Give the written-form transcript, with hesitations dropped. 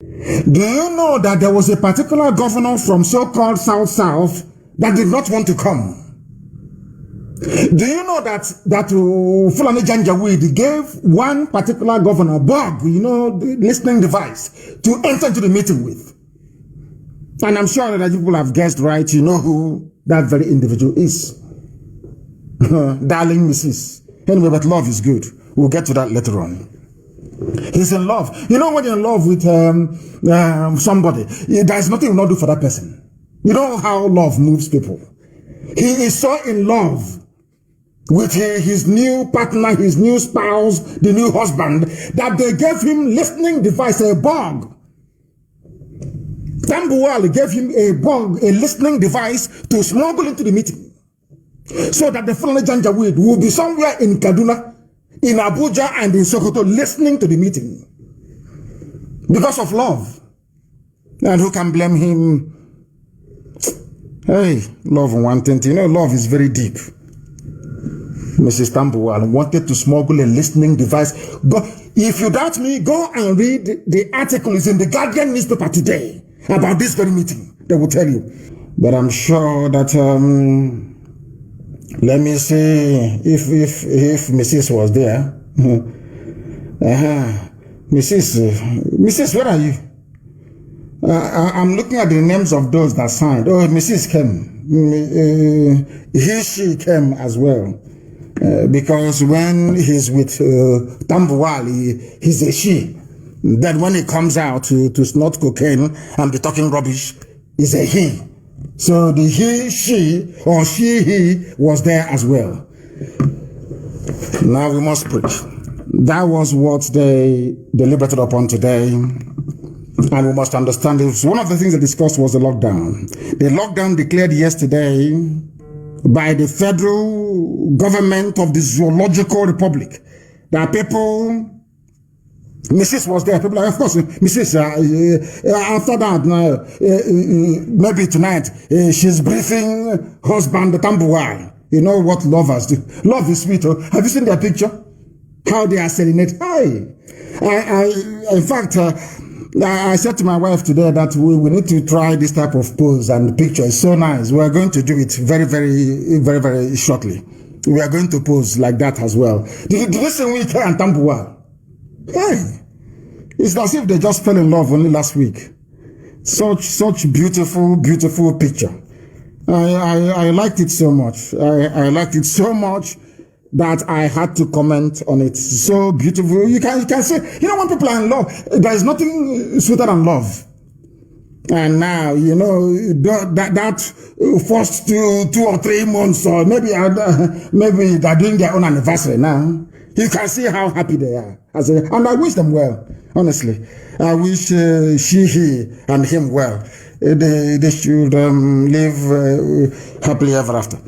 Do you know that there was a particular governor from so-called South that did not want to come? Do you know that Fulani Janjaweed gave one particular governor, Bob, the listening device, to enter into the meeting with? And I'm sure that people have guessed right. You know who that very individual is. Darling Mrs. Anyway, but love is good. We'll get to that later on. He's in love. You know when you're in love with somebody, there's nothing you not do for that person. You know how love moves people. He is so in love with his new partner, his new spouse, the new husband, that they gave him listening device, a bug. Tambuwal gave him a bug, a listening device to smuggle into the meeting. So that the Fulani Janjaweed will be somewhere in Kaduna, in Abuja and in Sokoto listening to the meeting. Because of love. And who can blame him? Hey, love and one thing. You know, love is very deep. Mrs. Tambuwal wanted to smuggle a listening device. Go, if you doubt me, go and read the article. It's in the Guardian newspaper today about this very meeting. They will tell you. But I'm sure that, let me see if Mrs. was there. Mrs., where are you? I'm looking at the names of those that signed. Oh, Mrs. came. She came as well. Because when he's with Tambuwal, he's a she. Then when he comes out to snort cocaine and be talking rubbish, he's a he. So the he, she, or she, he was there as well. Now we must preach. That was what they deliberated upon today. And we must understand this. One of the things they discussed was the lockdown. The lockdown declared yesterday by the federal government of the Zoological Republic. There are people, Mrs. was there, people, of course, Mrs. After that, maybe tonight, she's briefing husband Tambuwal. You know what lovers do. Love is sweet. Oh. Have you seen their picture? How they are selling it? Hey, in fact, I said to my wife today that we need to try this type of pose, and the picture is so nice. We are going to do it very, very, very, very shortly. We are going to pose like that as well. Did you see Wike and Tambu? Hey, it's as if they just fell in love only last week. Such beautiful, beautiful picture. I liked it so much. I liked it so much that I had to comment on it. So beautiful. You can say, you know, when people are in love, there is nothing sweeter than love. And now, you know, that first 2 or 3 months, or maybe they're doing their own anniversary now. You can see how happy they are. And I wish them well, honestly. I wish she, he, and him well. They should live happily ever after.